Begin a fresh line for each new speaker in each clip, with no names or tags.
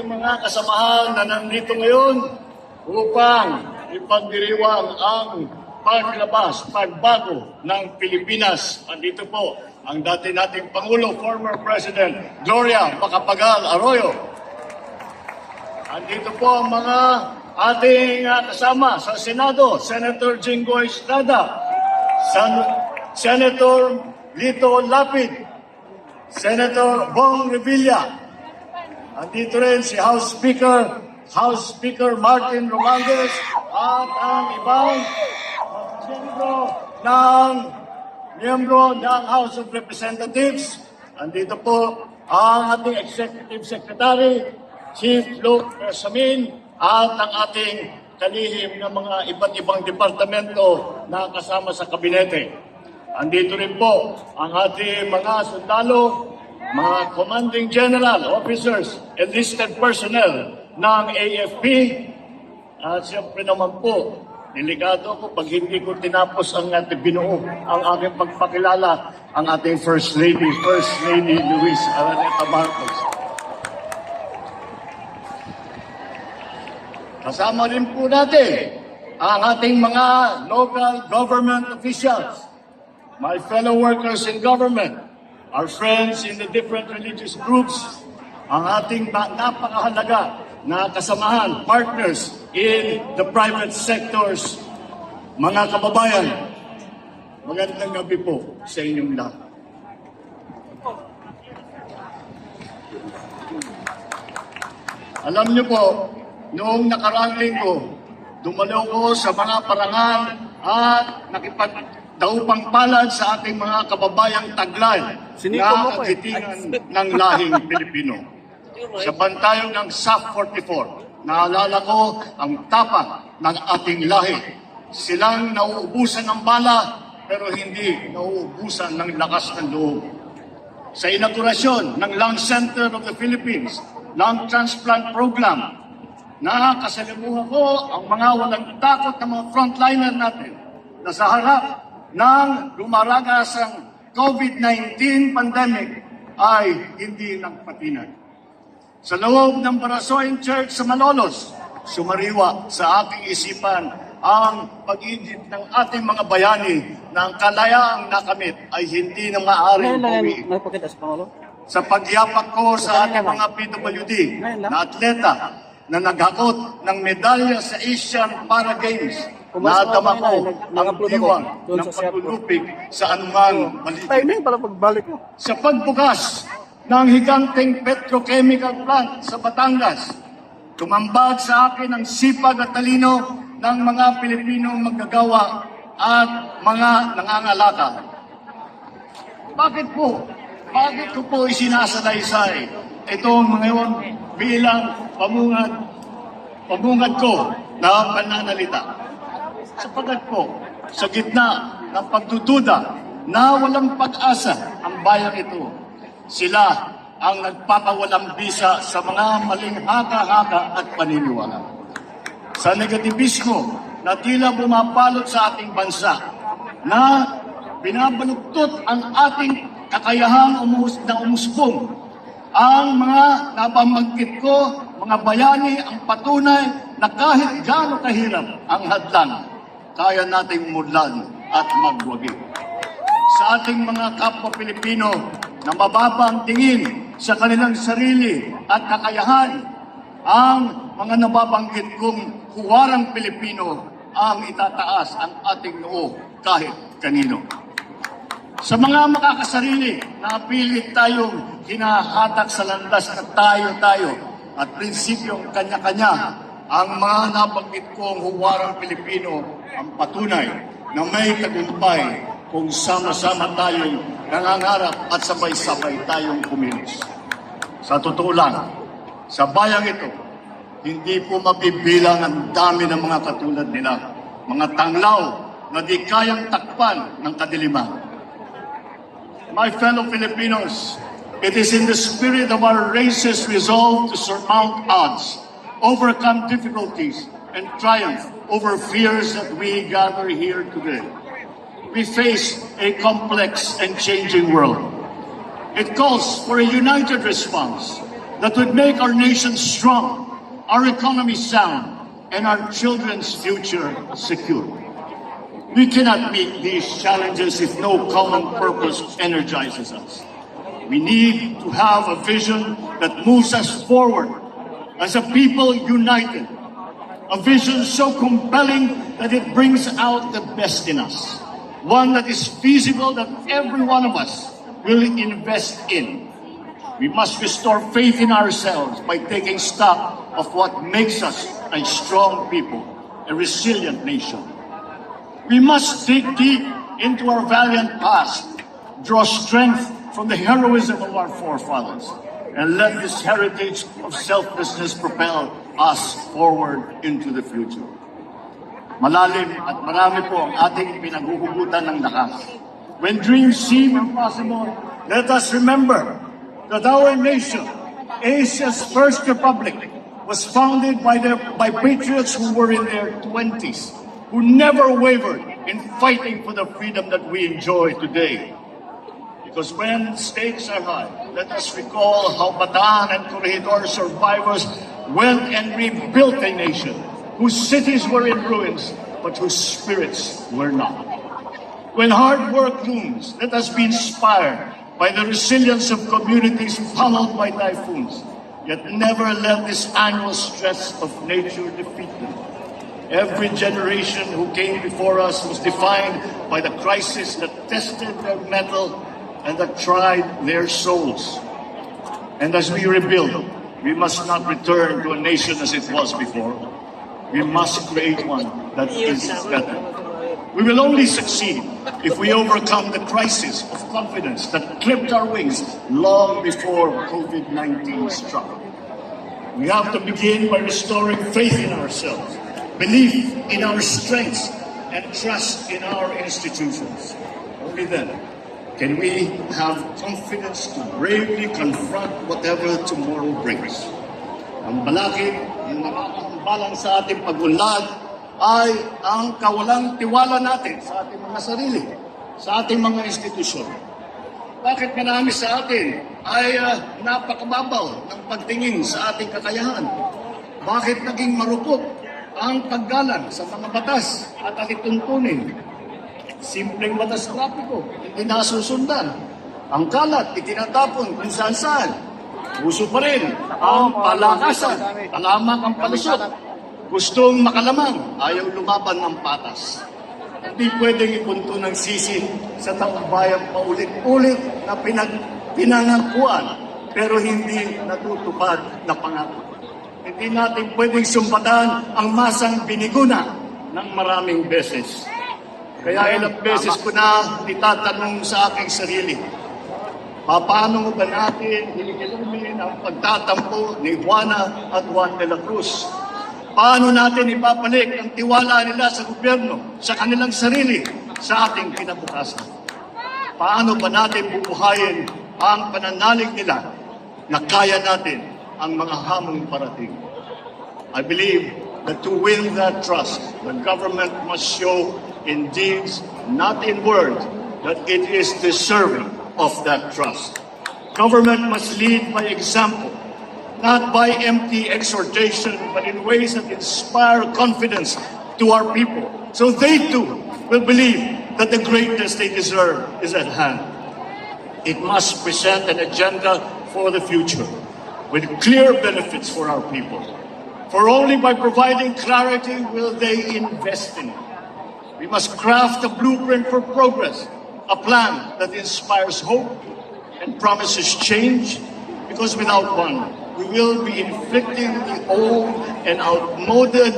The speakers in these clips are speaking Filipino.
Mga kasamahan na nandito ngayon upang ipagdiriwang ang paglabas, pagbago ng Pilipinas. Andito po ang dati nating Pangulo, former President Gloria Macapagal Arroyo. Andito po ang mga ating kasama sa Senado, Senator Jinggoy Estrada, Senator Lito Lapid, Senator Bong Revilla. Andito rin si House Speaker Martin Romualdez at ang ibang miyembro ng House of Representatives. Andito po ang ating Executive Secretary, Chief Luke Samin, at ang ating kalihim ng mga iba't ibang departamento na kasama sa kabinete. Andito rin po ang ating mga sundalo, mga commanding general, officers, enlisted personnel ng AFP. At siyempre naman po, delikado ko pag hindi ko tinapos ang ating binuo, ang aking pagpakilala, ang ating First Lady Luis Araneta Marcos. Kasama rin po natin ang ating mga local government officials, my fellow workers in government, our friends in the different religious groups, ang ating napakahalaga na kasamahan, partners in the private sectors, mga kababayan, magandang gabi po sa inyong lahat. Alam niyo po, noong nakaraang linggo, dumalaw ko sa mga parangal at nakipagdaupang palad sa ating mga kababayang taglay na kagitingan ng lahing Pilipino. Sa bantayong ng SAF-44, naalala ko ang tapak ng ating lahi. Silang nauubusan ng bala, pero hindi nauubusan ng lakas ng loob. Sa inaugurasyon ng Lung Center of the Philippines, Lung Transplant Program, nakasalimuha ko ang mga walang takot na mga frontliner natin na sa harap ng lumaragasang COVID-19 pandemic ay hindi nagpatinag. Sa loob ng Barasoin Church sa Malolos, sumariwa sa aking isipan ang pag-ibig ng ating mga bayani na ang kalayaang nakamit ay hindi na maaaring uwi. Sa pagyapak ko sa ating mga PWD na atleta na naghakot ng medalya sa Asian Para Games, nadama ko ang diwang ng paglulupig sa anumang maliit. Sa pagbukas ng higanteng petrochemical plant sa Batangas, tumambad sa akin ang sipag at talino ng mga Pilipinong maggagawa at mga nangangalaka. Bakit ko po isinasalaysay itong mga yun bilang pamungad ko na pananalita? Sapagat po, sa gitna ng pagdududa na walang pag-asa ang bayang ito, sila ang nagpapawalang bisa sa mga maling haka-haka at paniniwala. Sa negativismo na tila bumapalot sa ating bansa, na binabaluktot ang ating kakayahang umusbong, ang mga napamagkit ko, mga bayani, ang patunay na kahit gaano kahirap ang hadlang, kaya nating mudlan at magwagi. Sa ating mga kapwa Pilipino na mababa ang tingin sa kanilang sarili at kakayahan, ang mga nababanggit kong huwarang Pilipino ang itataas ang ating noo kahit kanino. Sa mga makakasarili, napilit tayong hinahatak sa landas na tayo-tayo at prinsipyong kanya-kanya. Ang mga nabanggit kong huwarang Pilipino ang patunay na may tagumpay kung sama-sama tayong nangangarap at sabay-sabay tayong kumilos. Sa totoo lang, sa bayang ito, hindi po mabibilang ang dami ng mga katulad nila, mga tanglaw na di kayang takpan ng kadiliman. My fellow Filipinos, it is in the spirit of our race's resolve to surmount odds, overcome difficulties, and triumph over fears that we gather here today. We face a complex and changing world. It calls for a united response that would make our nation strong, our economy sound, and our children's future secure. We cannot meet these challenges if no common purpose energizes us. We need to have a vision that moves us forward as a people united. A vision so compelling that it brings out the best in us. One that is feasible that every one of us will invest in. We must restore faith in ourselves by taking stock of what makes us a strong people, a resilient nation. We must dig deep into our valiant past, draw strength from the heroism of our forefathers, and let this heritage of selflessness propel us forward into the future. Malalim at marami po ang ating pinaghuhugutan ng lakas. When dreams seem impossible, let us remember that our nation, Asia's first republic, was founded by patriots who were in their 20s, who never wavered in fighting for the freedom that we enjoy today. Because when stakes are high, let us recall how Bataan and Corregidor survivors went and rebuilt a nation whose cities were in ruins, but whose spirits were not. When hard work looms, let us be inspired by the resilience of communities pummeled by typhoons, yet never let this annual stress of nature defeat them. Every generation who came before us was defined by the crisis that tested their mettle and that tried their souls. And as we rebuild, we must not return to a nation as it was before. We must create one that is better. We will only succeed if we overcome the crisis of confidence that clipped our wings long before COVID-19 struck. We have to begin by restoring faith in ourselves, belief in our strengths, and trust in our institutions. Only then can we have confidence to bravely confront whatever tomorrow brings. Ang balakid ng nakakambalan sa ating pagunlad ay ang kawalang tiwala natin sa ating mga sarili, sa ating mga institusyon. Bakit marami sa atin ay napakababaw ng pagtingin sa ating kakayahan? Bakit naging marupok ang paggalang sa mga batas at alituntunin? Simpleng batas trapiko, hindi nasusundan. Ang kalat, itinatapon kung saan-saan. Uso pa rin ang palakasan, talamak ang palusot. Gustong makalamang, ayaw lumaban ng patas. Hindi pwedeng ipunto ng sisi sa taong bayan paulit-ulit na pinangakuan pero hindi natutupad na pangako. Hindi natin pwedeng sumpatan ang masang biniguna ng maraming beses. Kaya ilang beses ko na itatanong sa aking sarili, paano ba natin hiligilumin ang pagtatampo ni Juana at Juan de la Cruz? Paano natin ipapalik ang tiwala nila sa gobyerno, sa kanilang sarili, sa ating kinabukasan? Paano ba natin bubuhayin ang pananalig nila na kaya natin ang mga hamong parating? I believe that to win that trust, the government must show in deeds, not in words, that it is deserving of that trust. Government must lead by example, not by empty exhortation, but in ways that inspire confidence to our people, so they too will believe that the greatness they deserve is at hand. It must present an agenda for the future with clear benefits for our people. For only by providing clarity will they invest in it. We must craft a blueprint for progress, a plan that inspires hope and promises change, because without one, we will be inflicting the old and outmoded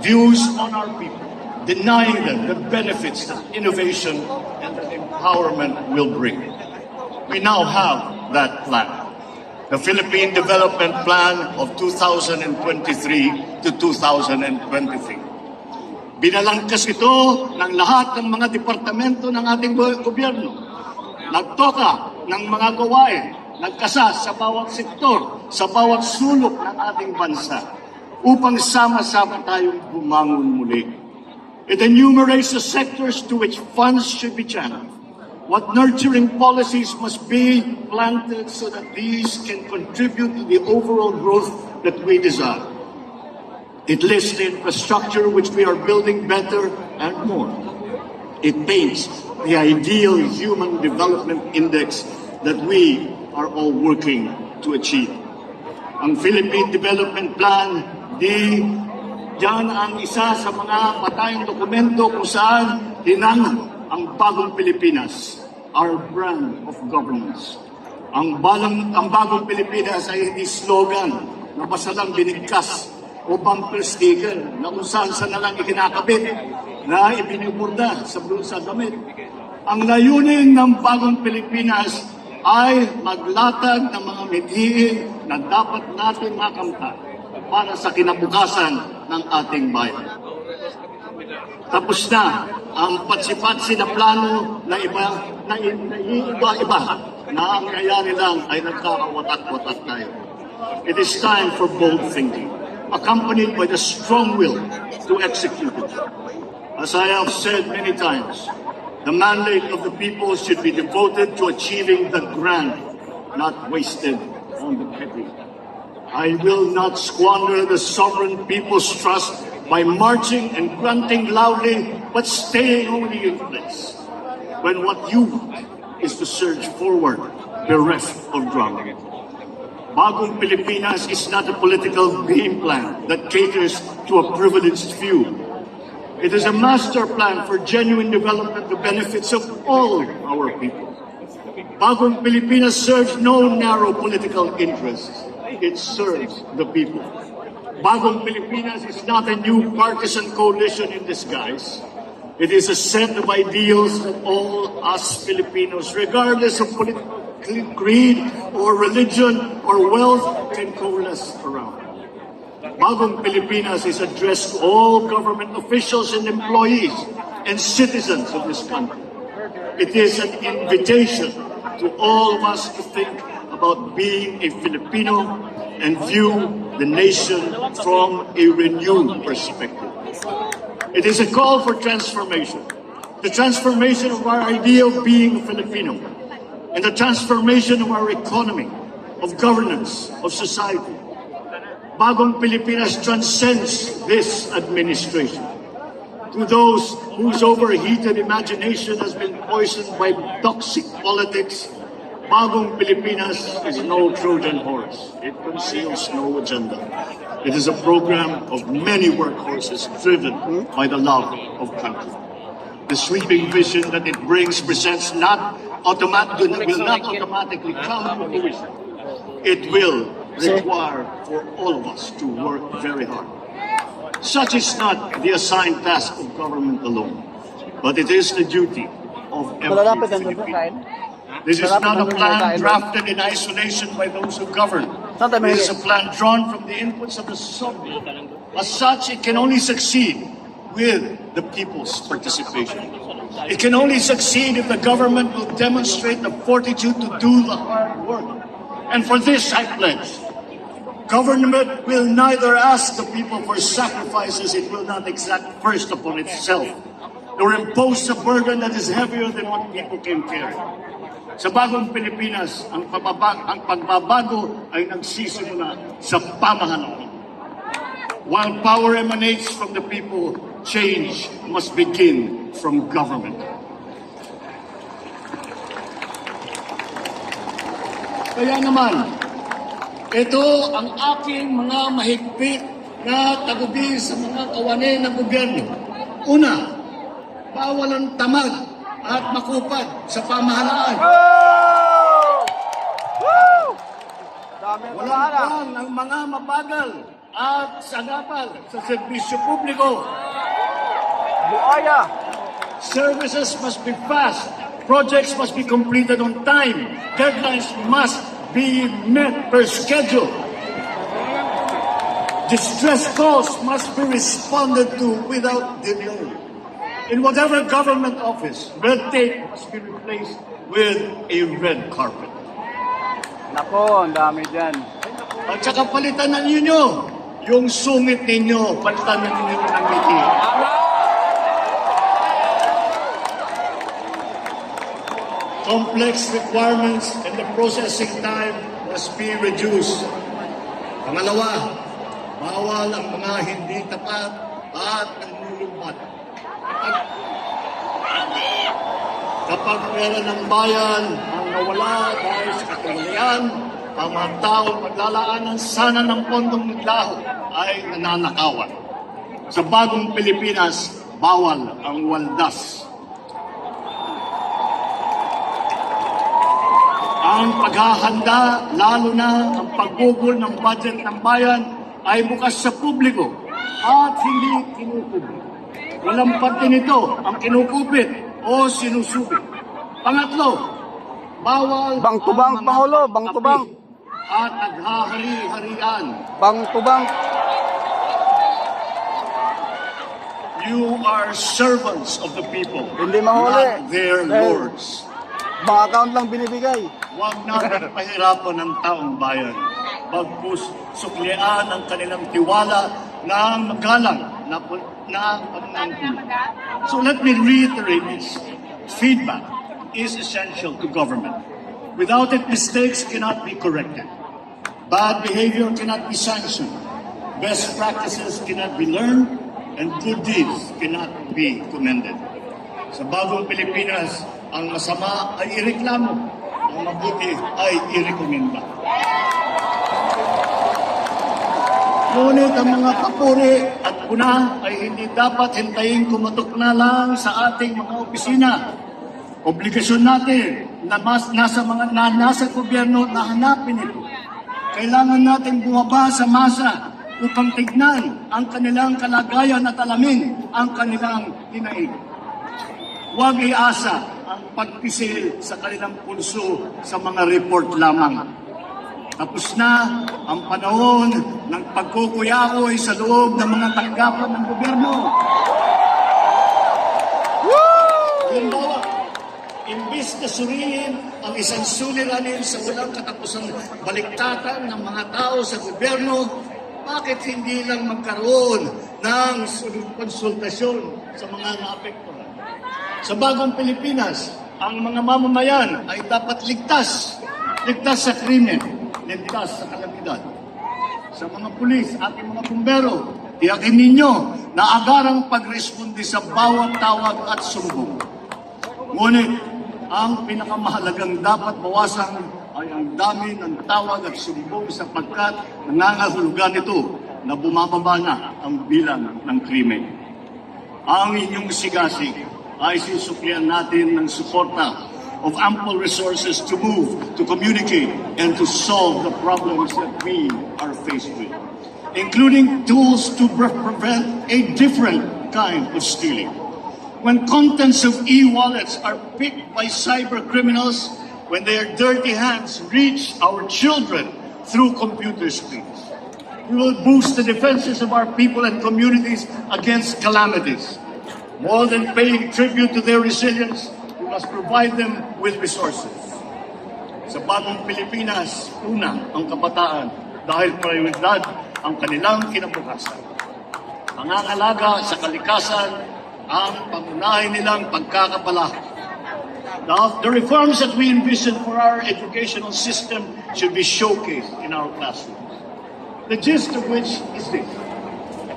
views on our people, denying them the benefits that innovation and that empowerment will bring. We now have that plan, the Philippine Development Plan of 2023 to 2023. Binalangkas ito ng lahat ng mga departamento ng ating gobyerno. Nagtoka ng mga gawain, nagkasa sa bawat sektor, sa bawat sulok ng ating bansa, upang sama-sama tayong bumangon muli. It enumerates the sectors to which funds should be channeled, what nurturing policies must be planted so that these can contribute to the overall growth that we desire. It lists the infrastructure which we are building better and more. It paints the ideal human development index that we are all working to achieve. Ang Philippine Development Plan, diyan ang isa sa mga patayang dokumento kung saan hinang ang bagong Pilipinas, our brand of governance. Ang bagong Pilipinas ay hindi slogan na basta lang binigkas o bumper sticker na kung saan na lang ikinakabit na ibiniburda sa damit. Ang layunin ng bagong Pilipinas ay maglatag ng mga mithiin na dapat natin makamtan para sa kinabukasan ng ating bayan. Tapos na ang patsi-patsi na plano na iba na ang kaya nilang ay nagkakawatak-watak tayo. It is time for bold thinking, accompanied by the strong will to execute it. As I have said many times, the mandate of the people should be devoted to achieving the grand, not wasted on the petty. I will not squander the sovereign people's trust by marching and grunting loudly, but staying only in place, when what you want is to surge forward, bereft of grounding. Bagong Pilipinas is not a political game plan that caters to a privileged few. It is a master plan for genuine development, the benefits of all our people. Bagong Pilipinas serves no narrow political interests. It serves the people. Bagong Pilipinas is not a new partisan coalition in disguise. It is a set of ideals that all us Filipinos, regardless of political creed or religion or wealth, can coalesce around. Bagong Pilipinas is addressed to all government officials and employees and citizens of this country. It is an invitation to all of us to think about being a Filipino and view the nation from a renewed perspective. It is a call for transformation, the transformation of our idea of being a Filipino, and the transformation of our economy, of governance, of society. Bagong Pilipinas transcends this administration. To those whose overheated imagination has been poisoned by toxic politics, Bagong Pilipinas is no Trojan horse. It conceals no agenda. It is a program of many workhorses driven by the love of country. The sweeping vision that it brings presents will not automatically come to fruition. It will require for all of us to work very hard. Such is not the assigned task of government alone, but it is the duty of every Filipino. This is not a plan drafted in isolation by those who govern. This is a plan drawn from the inputs of the sovereign. As such, it can only succeed with the people's participation. It can only succeed if the government will demonstrate the fortitude to do the hard work. And for this, I pledge, government will neither ask the people for sacrifices it will not exact first upon itself, nor impose a burden that is heavier than what people can carry. Sa bagong Pilipinas, ang pagbabago ay nagsisimula sa pamahalaan. While power emanates from the people, change must begin from government. Kaya naman, Ito ang aking mga mahigpit na tagubi sa mga kawani ng gobyerno. Una, bawal ang tamad at makupad sa pamahalaan. Walang ang mga mabagal at sagapal sa serbisyo publiko.
Buaya!
Services must be fast. Projects must be completed on time. Deadlines must be met per schedule. Distress calls must be responded to without delay. In whatever government office, red tape must be replaced with a red carpet.
Nako, ang dami dyan.
At saka palitan na ninyo yung sungit ninyo, palitan na ninyo ng ngiti. Complex requirements and the processing time must be reduced. Pangalawa, bawal ang mga hindi tapat at nanlulumbat. Kapag pera ng bayan ang nawala dahil sa katangian, ang mga taong maglalaanan sana ng pondong naglaho ay nananakawan. Sa bagong Pilipinas, bawal ang waldas. Ang paghahanda, lalo na ang paggugol ng budget ng bayan, ay bukas sa publiko at hindi kinukupit. Walang parte nito ang kinukupit o sinusubit. Pangatlo, bawal
Bang-tubang,
ang mga
Pangulo, bang-tubang.
api at naghahari-harian.
Bang-tubang.
You are servants of the people,
Hindi mahuli.
not their lords.
Mga account lang binibigay.
Huwag natin pahirapan ng taong bayan. Bagkus suklian ang kanilang tiwala na magalang na panangkulo. So let me reiterate this. Feedback is essential to government. Without it, mistakes cannot be corrected. Bad behavior cannot be sanctioned. Best practices cannot be learned, and good deeds cannot be commended. Sa bagong Pilipinas, ang masama ay ireklamo, ang mabuti ay irekomenda. Ngunit ang mga papuri at puna ay hindi dapat hintayin kumatok na lang sa ating mga opisina. Obligasyon natin na nasa gobyerno na hanapin ito. Kailangan natin bumaba sa masa upang tignan ang kanilang kalagayan at alamin ang kanilang hinaing. Huwag iasa ang pagpisil sa kanilang pulso sa mga report lamang. Tapos na ang panahon ng pagkukuyakoy sa loob ng mga tanggapan ng gobyerno. Halimbawa, imbis na suriin ang isang suliranin sa walang katapusang baliktatan ng mga tao sa gobyerno, bakit hindi lang magkaroon ng konsultasyon sa mga naapektuhan? Sa bagong Pilipinas, ang mga mamamayan ay dapat ligtas. Ligtas sa krimen, ligtas sa kalamidad. Sa mga pulis, ating mga bumbero, tiyakin ninyo na agarang pagresponde sa bawat tawag at sumbong. Ngunit, ang pinakamahalagang dapat bawasan ay ang dami ng tawag at sumbong sapagkat nangangahulugan ito na bumababa na ang bilang ng krimen. Ang inyong sigasig ay susuklian natin ng suporta of ample resources to move, to communicate, and to solve the problems that we are faced with, including tools to prevent a different kind of stealing. When contents of e-wallets are picked by cyber criminals, when their dirty hands reach our children through computer screens, we will boost the defenses of our people and communities against calamities. More than paying tribute to their resilience, we must provide them with resources. Sa bagong Pilipinas, una ang kabataan dahil prioridad ang kanilang kinabukasan. Pangangalaga sa kalikasan ang pangunahin nilang pagkakabala. The reforms that we envision for our educational system should be showcased in our classrooms. The gist of which is this: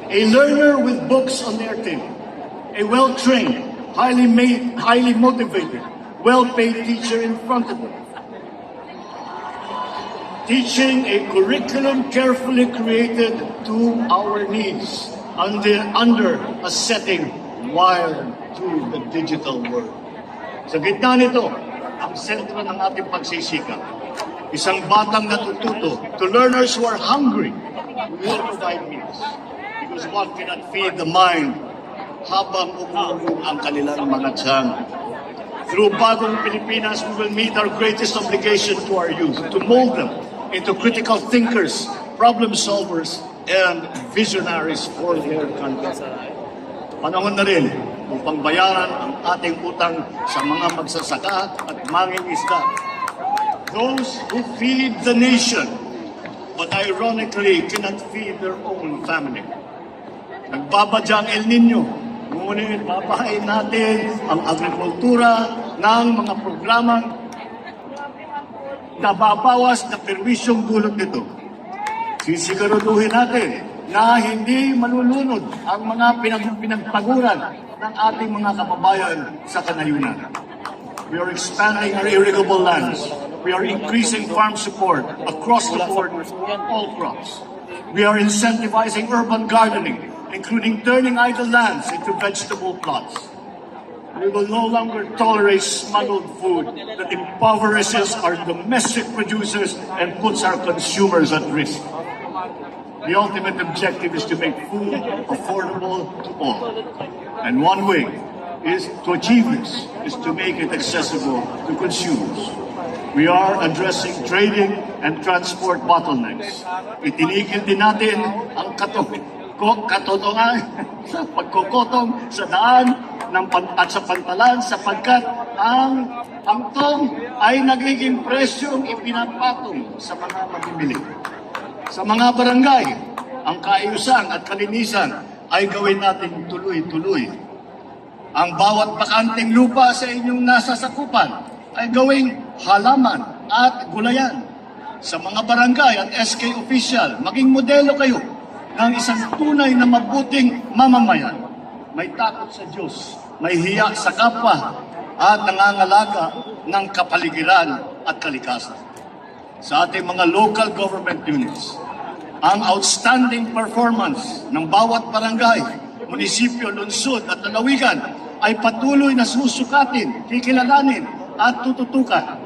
a learner with books on their table, a well-trained, highly motivated, well-paid teacher in front of them. teaching a curriculum carefully created to our needs under a setting wired to the digital world. Sa gitna nito, ang sentro ng ating pagsisikap, isang batang natututo to learners who are hungry. We will provide meals because one cannot feed the mind habang umuugong ang kanilang mga tiyan. Through Bagong Pilipinas, we will meet our greatest obligation to our youth, to mold them into critical thinkers, problem solvers, and visionaries for their country. Panahon na rin upang bayaran ang ating utang sa mga magsasaka at mangingisda. Those who feed the nation, but ironically cannot feed their own family. Nagbabadya ang El Nino, ngunit babahain natin ang agrikultura ng mga programang nababawas na perwisyong dulot nito. Sisiguraduhin natin na hindi malulunod ang mga pinagpaguran ng ating mga kababayan sa kanayunan. We are expanding our irrigable lands. We are increasing farm support across the board for all crops. We are incentivizing urban gardening, including turning idle lands into vegetable plots. We will no longer tolerate smuggled food that impoverishes our domestic producers and puts our consumers at risk. The ultimate objective is to make food affordable to all. And one way is to achieve this, is to make it accessible to consumers. We are addressing trading and transport bottlenecks. Itinigil din natin ang katotohanan sa pagkukotong sa daan at sa pantalan sapagkat ang pangtong ay nagiging presyong ipinapatong sa mga mamimili. Sa mga barangay, ang kaayusan at kalinisan ay gawin natin tuloy-tuloy. Ang bawat bakanting lupa sa inyong nasasakupan ay gawing halaman at gulayan. Sa mga barangay at SK official, maging modelo kayo ng isang tunay na mabuting mamamayan. May takot sa Diyos, may hiya sa kapwa, at nangangalaga ng kapaligiran at kalikasan. Sa ating mga local government units, ang outstanding performance ng bawat barangay, munisipyo, lungsod at lalawigan ay patuloy na susukatin, kikilalanin at tututukan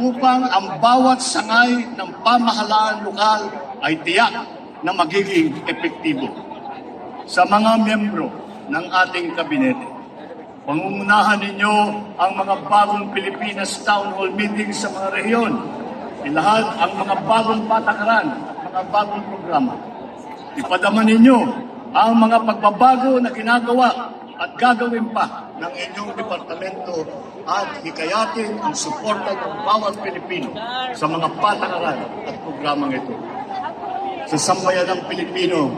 upang ang bawat sangay ng pamahalaan lokal ay tiyak na magiging epektibo. Sa mga miyembro ng ating kabinete, pangungunahan ninyo ang mga bagong Pilipinas Town Hall meeting sa mga rehiyon. Lahat ang mga bagong patakaran, mga bagong programa. Ipadama ninyo ang mga pagbabago na ginagawa at gagawin pa ng inyong departamento at hikayatin ang suporta ng bawat Pilipino sa mga patakaran at programang ito. Sa sambayan ng Pilipino,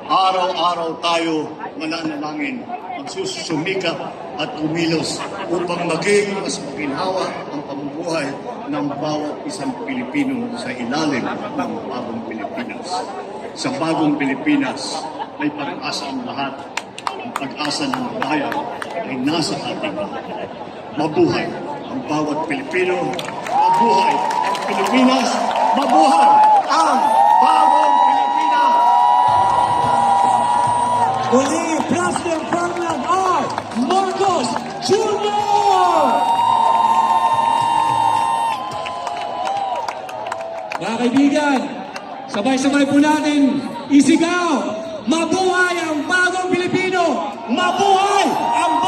araw-araw tayo mananalangin, magsusumikap at kumilos upang maging mas maginhawa ang pamumuhay ng bawat isang Pilipino sa ilalim ng bagong Pilipinas. Sa bagong Pilipinas, may pag-asa ang lahat. Ang pag-asa ng bayan ay nasa ating lahat. Mabuhay ang bawat Pilipino, mabuhay ang Pilipinas, mabuhay ang bagong Pilipinas!
Muli, President Ferdinand R. Marcos Jr. Mga kaibigan, sabay-sabay po natin isigaw, mabuhay ang bagong Pilipino! Mabuhay ang